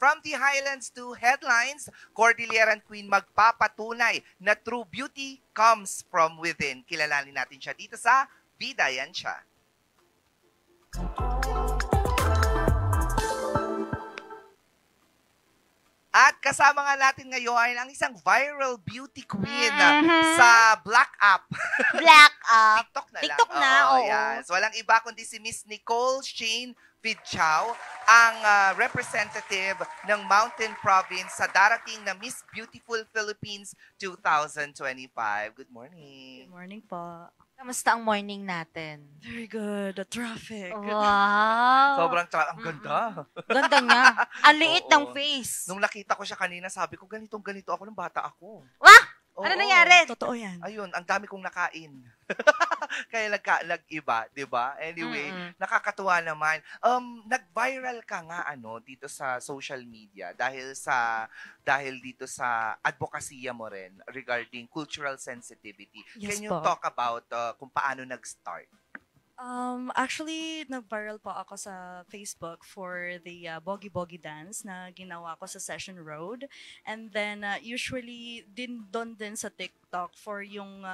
From the highlands to headlines, Cordillera Queen magpapatunay na true beauty comes from within. Kilalanin natin siya dito sa Bida Yan Siya. At kasama nga natin ngayon ang isang viral beauty queen sa Black App. Black App. TikTok na TikTok lang. na, oo. Yes. Walang iba kundi si Miss Nicole Shane Fidchao, ang representative ng Mountain Province sa darating na Miss Beautiful Philippines 2025. Good morning. Good morning po. Kamusta ang morning natin? Very good. The traffic. Wow. Sobrang ang ganda. Ganda niya. Ang liit ng Oo. face. Nung nakita ko siya kanina, sabi ko, ganito ako nung bata ako. Wah! Oo. Ano nangyari? Totoo yan. Ayun, ang dami kong nakain. Kaya nag-iba, 'di ba? Anyway, nakakatuwa naman. Nag-viral ka nga dito sa social media dahil dito sa advokasya mo rin regarding cultural sensitivity. Yes Can you po. talk about kung paano nag-start? Actually, nag-viral po ako sa Facebook for the Bogi Bogi dance na ginawa ko sa Session Road. And then, usually, doon din sa TikTok for yung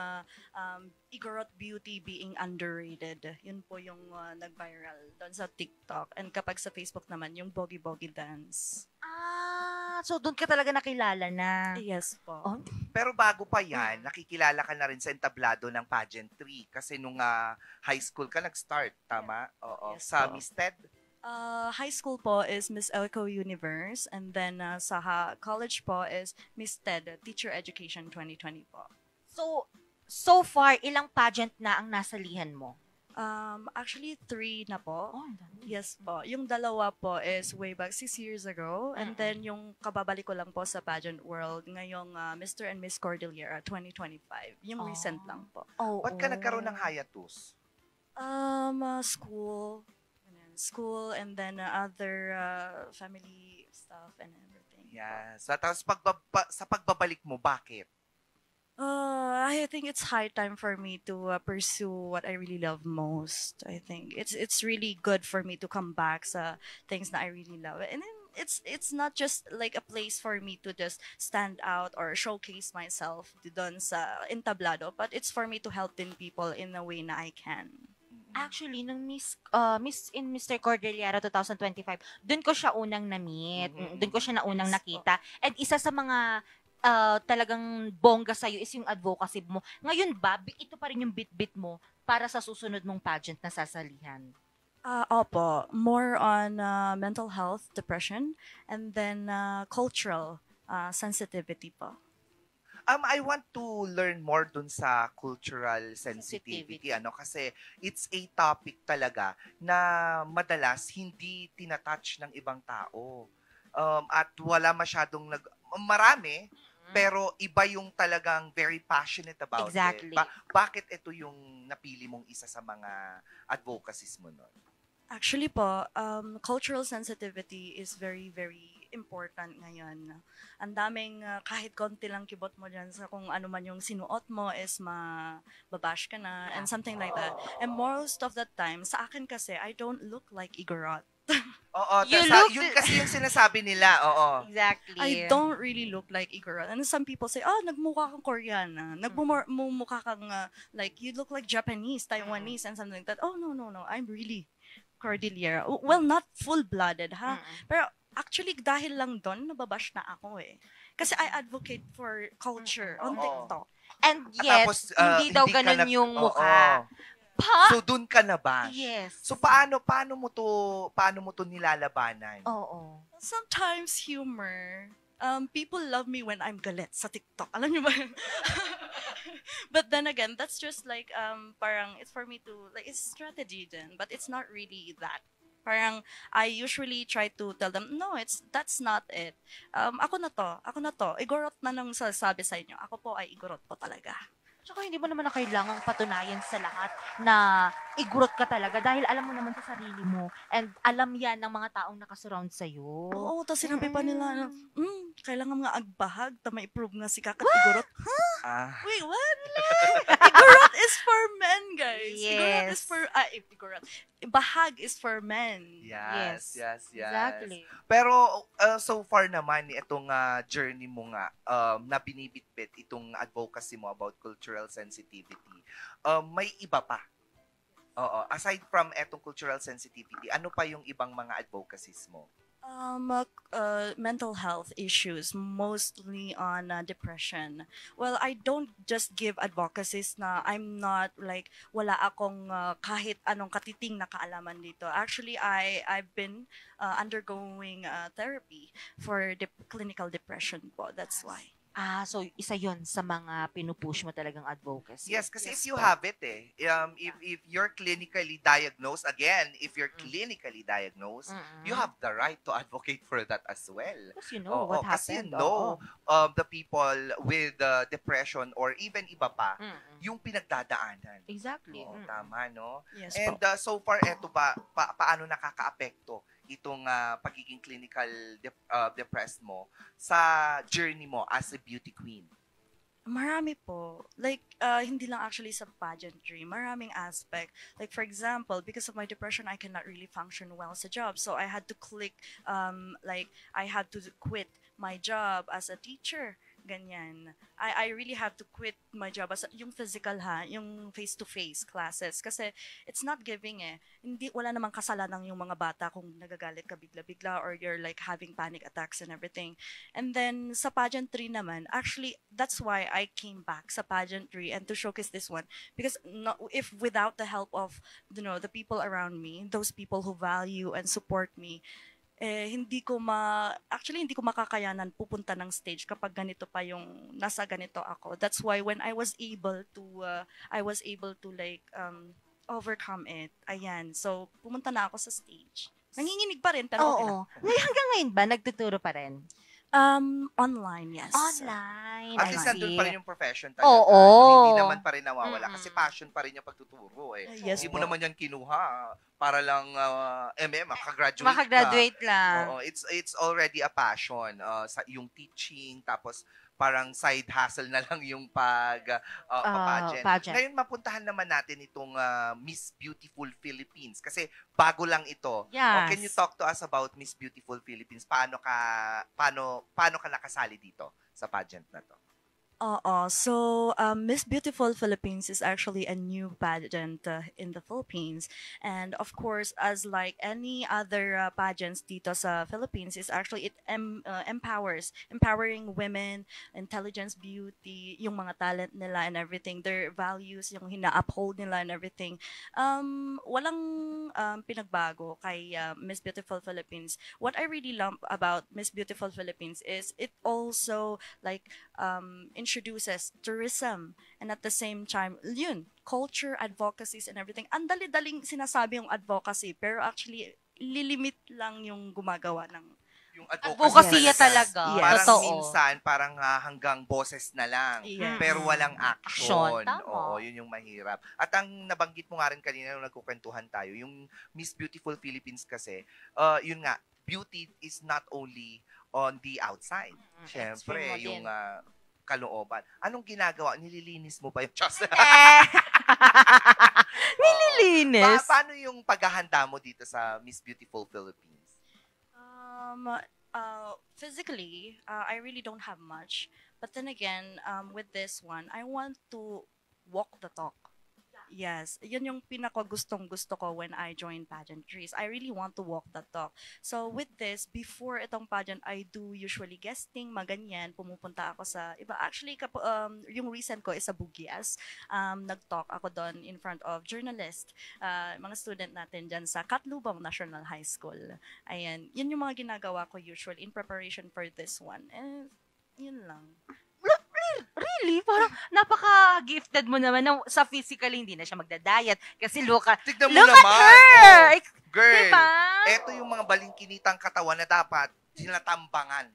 Igorot beauty being underrated. Yun po yung nag-viral doon sa TikTok. And kapag sa Facebook naman, yung Bogi Bogi dance. So doon ka talaga nakilala na. Yes po. Oh, Pero bago pa yan, nakikilala ka na rin sa entablado ng pageantry kasi nung high school ka nag-start, tama? Oo. Yes Sa po. Miss Ted? High school po is Miss Elco Universe, and then sa college po is Miss TED, Teacher Education 2020 po. so far, ilang pageant na ang nasalihan mo? Actually, 3 na po. Oh, ang dami. Yes po. Yung dalawa po is way back 6 years ago. And then yung kababalik ko lang po sa pageant world ngayong Mr. and Miss Cordillera 2025. Yung recent lang po. Oh, Ba't ka nagkaroon ng hiatus? School. Ganun. School and then other family stuff and everything. Yes. Tapos sa pagbabalik mo, bakit? I think it's high time for me to pursue what I really love most. I think it's really good for me to come back sa things that I really love. And then it's not just like a place for me to just stand out or showcase myself doon sa entablado, but it's for me to help din people in a way na I can. Actually, nung Miss in Mr. Cordillera 2025, doon ko siya unang na-meet. Doon ko siya na unang nakita. And isa sa mga talagang bongga sa'yo is yung advocacy mo. Ngayon ba, ito pa rin yung bit-bit mo para sa susunod mong pageant na sasalihan? Opo, more on mental health, depression, and then cultural sensitivity po. I want to learn more dun sa cultural sensitivity, kasi it's a topic talaga na madalas hindi tinatouch ng ibang tao. At wala masyadong marami, pero iba yung talagang very passionate about Exactly. it. Bakit ito yung napili mong isa sa mga advocacies mo nun? Actually po, cultural sensitivity is very, very important ngayon. Ang daming, kahit konti lang kibot mo dyan sa kung ano man yung sinuot mo is mababash ka na and something like that. And most of the time, sa akin kasi, I don't look like Igorot. Oo, yun kasi yung sinasabi nila, oo. Exactly. I don't really look like Igorot. And some people say, nagmukha kang Koreana. Nagmumukha kang, like, you look like Japanese, Taiwanese, and something like that. Oh, no. I'm really Cordillera. Well, not full-blooded, ha? Pero actually, dahil lang doon, nababash na ako eh. Kasi I advocate for culture on TikTok. And yet, Tapos, hindi daw hindi ka ganun yung mukha. Oo. So doon ka na ba? Yes. So paano mo to nilalabanan? Oo. Sometimes humor. People love me when I'm galit sa TikTok. Alam niyo ba yun? But then again, that's just like parang it's for me to like it's strategy din, but it's not really that. Parang I usually try to tell them, no, that's not it. Ako na to. Igorot na nang sasabi sa inyo. Ako po ay igorot po talaga. Tsaka hindi mo naman na kailangang patunayan sa lahat na igurot ka talaga dahil alam mo naman sa sarili mo and alam yan ng mga taong nakasurround sa'yo. Oo, tapos sinabi pa nila na, kailangan nga agbahag, ta ma-improve nga si Kakat Igorot. Ah. Wait, what? Igorot is for men, guys. Igorot is Yes. for, Igorot. Bahag is for men. Yes, yes, yes. Exactly. Pero so far naman, itong journey mo nga na binibitbit itong advocacy mo about cultural sensitivity, may iba pa. Oo. Aside from etong cultural sensitivity, ano pa yung ibang mga advocacies mo? Mental health issues, mostly on depression. Well, I don't just give advocacies na I'm not like, wala akong kahit anong katiting na kaalaman dito. Actually, I've been undergoing therapy for clinical depression po. That's why. So isa yon sa mga pinupush mo talagang advocacy. Yes, kasi if Yes you po. have it if you're clinically diagnosed, again, if you're clinically diagnosed, you have the right to advocate for that as well. Because you know Oo, what kasi happened. you know the people with depression or even iba pa, yung pinagdadaanan. Exactly. Oo, tama, no? Yes And po. so far, eto ba, paano nakakaapekto itong pagiging clinical depressed mo sa journey mo as a beauty queen? Marami po. Like, hindi lang actually sa pageantry. Maraming aspect. Like, for example, because of my depression, I cannot really function well sa job. So, I had to I had to quit my job as a teacher. Ganyan. I really have to quit my job as yung physical yung face-to-face classes. Kasi, it's not giving Hindi, wala namang kasalanan yung mga bata kung nagagalit ka bigla-bigla or you're like having panic attacks and everything. And then sa pageantry naman, actually that's why I came back sa pageantry and to showcase this one because if without the help of the people around me, those people who value and support me, hindi ko makakayanan pupunta ng stage kapag ganito pa yung nasa ganito ako. That's why when I was able to like overcome it. Ayan. So pumunta na ako sa stage. Nanginginig pa rin pero okay lang. Oo. Ngayon, hanggang ngayon ba, nagtuturo pa rin? Online, yes. Online. At I least see. nandun pa rin yung profession talaga. Oo. Hindi naman pa rin nawawala kasi passion pa rin yung pagtuturo Yes Hindi mo po. naman yan kinuha para lang makagraduate Makagraduate ka. lang. Oo, it's already a passion sa yung teaching tapos parang side hustle na lang yung pageant. Pageant. Ngayon mapuntahan naman natin itong Miss Beautiful Philippines kasi bago lang ito. Yes. Can you talk to us about Miss Beautiful Philippines? Paano ka nakasali dito sa pageant na to? So Miss Beautiful Philippines is actually a new pageant in the Philippines, and of course, as like any other pageants dito sa Philippines, is actually it empowering women, intelligence, beauty, yung mga talent nila and everything, their values, yung hina-uphold nila and everything. Walang pinagbago kay Miss Beautiful Philippines. What I really love about Miss Beautiful Philippines is it also like introduces tourism and at the same time, culture, advocacies and everything. Ang dali-daling sinasabi yung advocacy pero actually lilimit lang yung gumagawa ng Yung Advocacy Yes. talaga. Yes. Parang Totoo. minsan, parang hanggang boses na lang. Yes. Pero walang action. Action, tama. Oo, yun yung mahirap. At ang nabanggit mo nga rin kanina nung nagkukwentuhan tayo, yung Miss Beautiful Philippines kasi, yun nga, beauty is not only on the outside. Siyempre, extreme mo yung din. kalooban. Anong ginagawa? Nililinis mo ba yung Diyos? Nililinis. Paano yung paghahanda mo dito sa Miss Beautiful Philippines? Physically, I really don't have much. But then again, with this one, I want to walk the talk. Yes, yun yung pinaka-gustong-gusto ko when I join pageantries. I really want to walk the talk. So with this, before itong pageant, I do usually guesting, maganyan, pumupunta ako sa iba. Actually, yung recent ko is sa Bugias. Nag-talk ako doon in front of journalists, mga student natin dyan sa Katlubang National High School. Ayan, yun yung mga ginagawa ko usually in preparation for this one. And yun lang. Really? Parang napaka-gifted mo naman na sa physically hindi na siya magda-diet kasi look at Tignan mo her! naman. Girl, Diba? eto yung mga balingkinitang katawan na dapat sinatambangan.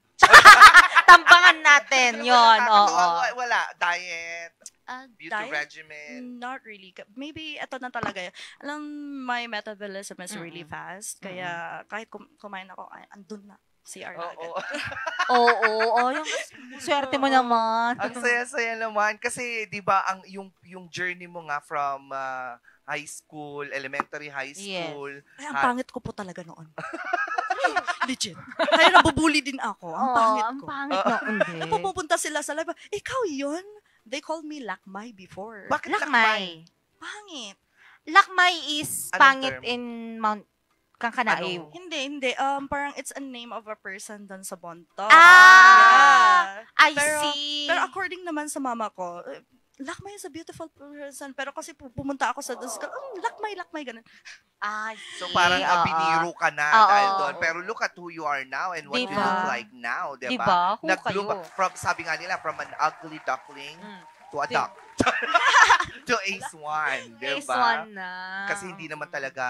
Tampangan natin yon. Oo. Wala. Diet, beauty Diet? regimen. Not really. Maybe ito na talaga. Alam, my metabolism is really fast. Kaya kahit kumain ako, andun na. CR na agad. Oo. Oo, yung swerte mo naman. Ang saya-saya naman kasi 'di ba ang yung journey mo nga from high school, elementary high Yes. school. Ay, ang pangit ko po talaga noon. Legit. Kaya nabubuli din ako. Ang pangit Ang ko. pangit no, hindi. Pupunta sila sa live. Ikaw yun? They called me Lakmay before. Bakit lakmay? Lakmay. Pangit. Lakmay is Anong pangit term? in Mount Kankanaib. Hindi. Parang it's a name of a person doon sa Bonto. Ah! Yeah. I Pero- see. Pero according naman sa mama ko, Lakmay is a beautiful person. Pero kasi pumunta ako sa school, Lakmay, ganun. I So see. parang Oo. biniro ka na Oo. dahil doon. Pero look at who you are now and what you Diba? look like now, 'di ba? Diba? Who Nag-bloom kayo? from, sabi nga nila, from an ugly duckling to a Di- duck. To a swan, 'di Phase ba? 1 na. Kasi hindi naman talaga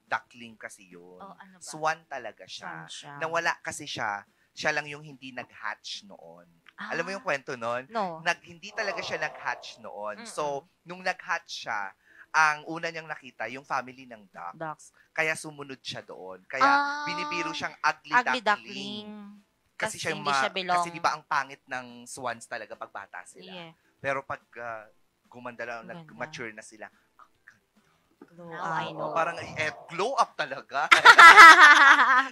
duckling kasi yun. Oh, ano ba? Swan talaga siya. Swan siya. Nawala kasi siya lang yung hindi nag-hatch noon. Ah. Alam mo yung kwento noon? No. Hindi talaga siya nag-hatch noon. Mm-mm. So, nung nag-hatch siya, ang una niyang nakita, yung family ng duck. Ducks. Kaya sumunod siya doon. Kaya binibiro siyang ugly, Ugly duckling. duckling. Kasi Kasi siya hindi siya belong. kasi di ba ang pangit ng swans talaga pag bata sila. Yeah. Pero pag gumanda lang, Ganda. nag-mature na sila, Glow Now I up. know. parang glow up talaga.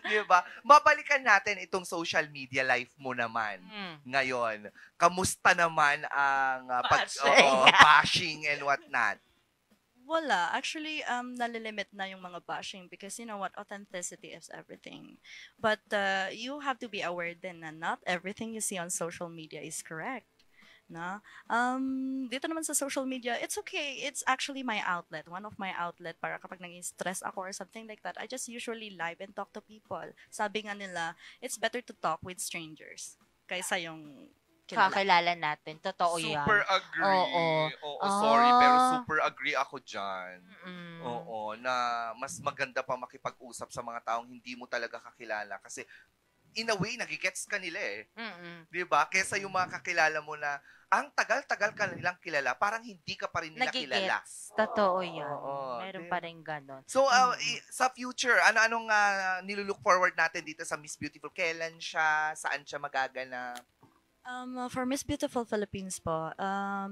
Di ba? Mabalikan natin itong social media life mo naman. Ngayon, kamusta naman ang Bashing. bashing and whatnot? Wala. Actually, nalilimit na yung mga bashing because you know what? Authenticity is everything. But you have to be aware din na not everything you see on social media is correct. Na? Dito naman sa social media, it's okay. It's actually my outlet. One of my outlet para kapag nag-stress ako or something like that, I just usually live and talk to people. Sabi nga nila, it's better to talk with strangers kaysa yung kilala. Kakilala natin. Totoo yan. Super agree. Oo. Oo, sorry, pero Ah. super agree ako dyan. Mm. Oo, na mas maganda pa makipag-usap sa mga taong hindi mo talaga kakilala kasi in a way, nagigets ka nila eh. Mm-mm. Di ba? Kesa yung mga kakilala mo na ang tagal-tagal ka nilang kilala, parang hindi ka pa rin nila kilala. Nagigets. Totoo yan. Oo, Meron di- pa rin ganon. So, sa future, ano-anong nilulook forward natin dito sa Miss Beautiful? Kailan siya? Saan siya magaganap? For Miss Beautiful Philippines po,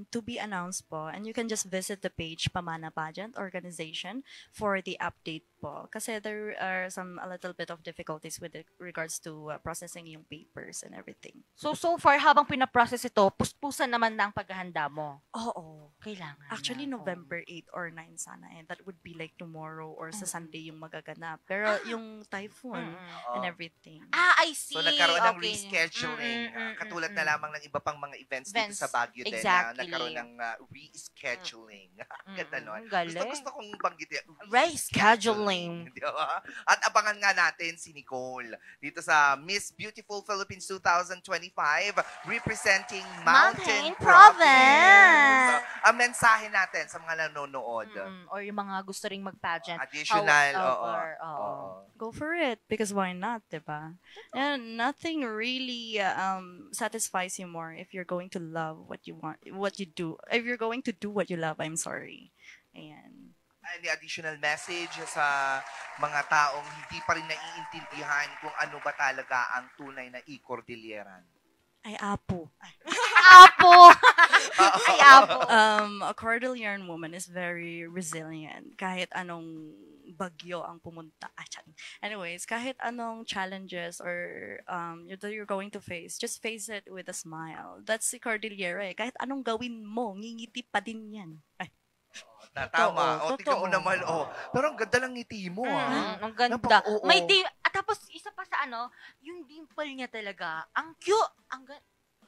to be announced po, and you can just visit the page Pamana Pageant Organization for the update po. Kasi there are a little bit of difficulties with regards to processing yung papers and everything. So far, habang pinaprocess ito, puspusan naman na ang paghahanda mo. Oo. Kailangan Actually, na. November 8 or 9 sana. And that would be like tomorrow or sa Sunday yung magaganap. Pero yung typhoon Mm-mm. and everything. I see. So, nagkaroon ng Okay. rescheduling. Katulad na lamang ng iba pang mga events dito Events. sa Baguio din na Exactly. nagkaroon ng rescheduling. Ganda nun. Galing. Gusto kong banggitin. Rescheduling. Di ba? At abangan nga natin si Nicole dito sa Miss Beautiful Philippines 2025 representing Mountain, Mountain Province. Province. Ang mensahe natin sa mga nanonood. Or yung mga gusto ring mag-pageant. Additional. However, Oo. Go for it because why not, diba? And nothing really satisfies you more if you're going to love what you want, what you do. If you're going to do what you love, I'm sorry. Ayan. Any additional message sa mga taong hindi pa rin naiintindihan kung ano ba talaga ang tunay na i-Cordilleran? Ay, apo. Apo! Ay, apo. A Cordilleran woman is very resilient. Kahit anong bagyo ang pumunta. Anyways, kahit anong challenges or that you're going to face, just face it with a smile. That's the Cordillera eh. Kahit anong gawin mo, ngingiti pa din yan. Ay, Tama. Totoo, Tingnan mo totoo. naman. Pero ang ganda lang ngiti mo. Ang ganda. Oo. May tapos isa pa sa yung dimple niya talaga. Ang cute.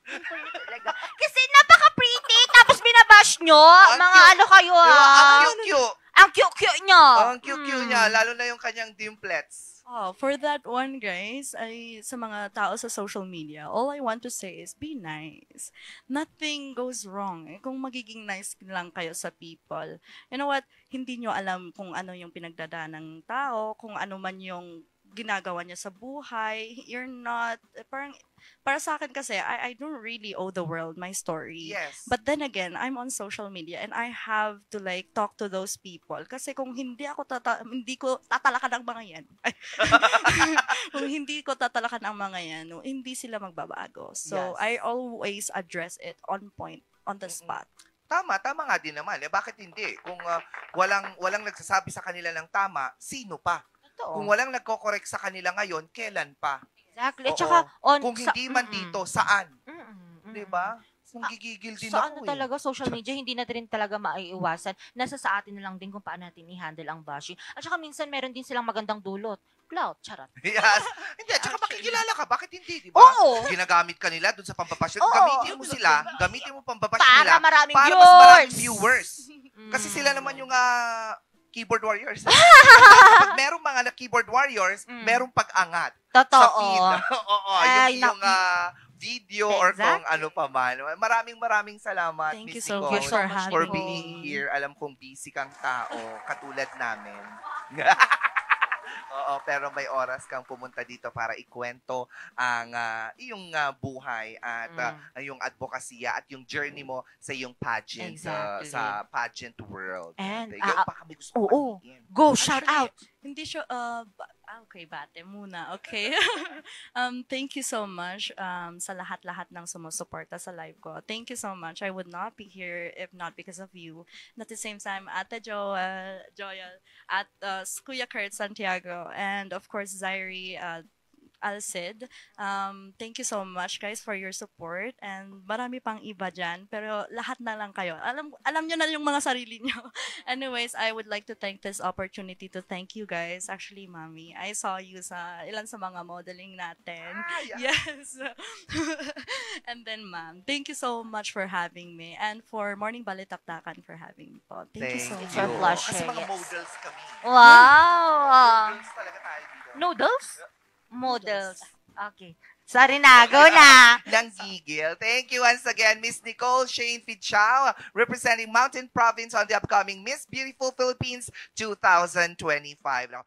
Dimple niya talaga. Kasi napaka-pretty. Tapos binabash nyo. Ang Mga cute. ano kayo Ang cute-cute. Ang cute-cute niya. Ang cute-cute niya. Lalo na yung kanyang dimplets. for that one, guys, ay sa mga tao sa social media, all I want to say is be nice. Nothing goes wrong kung magiging nice lang kayo sa people. You know what? Hindi nyo alam kung ano yung pinagdadaan ng tao, kung ano man yung ginagawa niya sa buhay. You're not, parang, para sa akin kasi, I don't really owe the world my story. Yes. But then again, I'm on social media and I have to like talk to those people. Kasi kung hindi ko tatalakan ang mga yan. Kung hindi ko tatalakan ang mga yan, no, hindi sila magbabago. So, Yes. I always address it on point, on the spot. Tama nga din naman. Bakit hindi? Kung walang nagsasabi sa kanila ng tama, sino pa? Totoo. Kung walang nagko-correct sa kanila ngayon, kailan pa? Exactly. At Oo. saka, Kung hindi man dito, saan? 'Di ba? Nanggigigil din Sa ako ano talaga, social media, hindi natin rin talaga maiiwasan. Nasa sa atin na lang din kung paano natin i-handle ang bashing. At saka minsan meron din silang magandang dulot. Clout, charot. Yes. Hindi, at saka makikilala ka. Bakit hindi, di ba? Oo. Ginagamit ka nila dun sa pambabash. Oo. Gamitin mo sila, gamitin mo pambabash Para nila maraming para viewers. mas maraming viewers. Kasi Mm. sila naman yung keyboard warriors. Pag merong mga keyboard warriors, merong pag-angat sa Totoo. feed. Oo, Ay, yung video or kung Exactly. ano pa man. Maraming salamat, Thank Miss you so Nicole, much for for having being me. here. Alam kong busy kang tao, katulad namin. Oo, pero may oras kang pumunta dito para ikwento ang iyong buhay at yung advokasya at yung journey mo sa iyong pageant, Exactly. sa pageant world. And, Yun pa kami gusto oo. patingin. Go, shout Actually, out. Hindi siya, okay, bate muna, okay? Thank you so much sa lahat-lahat ng sumusuporta sa live ko. Thank you so much. I would not be here if not because of you. And at the same time, Ate Joyal, at Kuya Kurt Santiago, and of course, Zairi, Alcid. Thank you so much guys for your support and marami pang iba dyan pero lahat na lang kayo. Alam nyo na yung mga sarili nyo. Anyways, I would like to take this opportunity to thank you guys. Actually, Mami, I saw you sa ilan sa mga modeling natin. Yes. And then, Ma'am, thank you so much for having me and for Morning Balitaktakan for having me po. Thank you so It's much. our pleasure. Kasi mga Yes. models kami. Wow. Models talaga tayo dito. Noodles? Models. Okay. Sorry na, go na. Nanggigil. Thank you once again, Miss Nicole Shane Fichao, representing Mountain Province on the upcoming Miss Beautiful Philippines 2025. Now,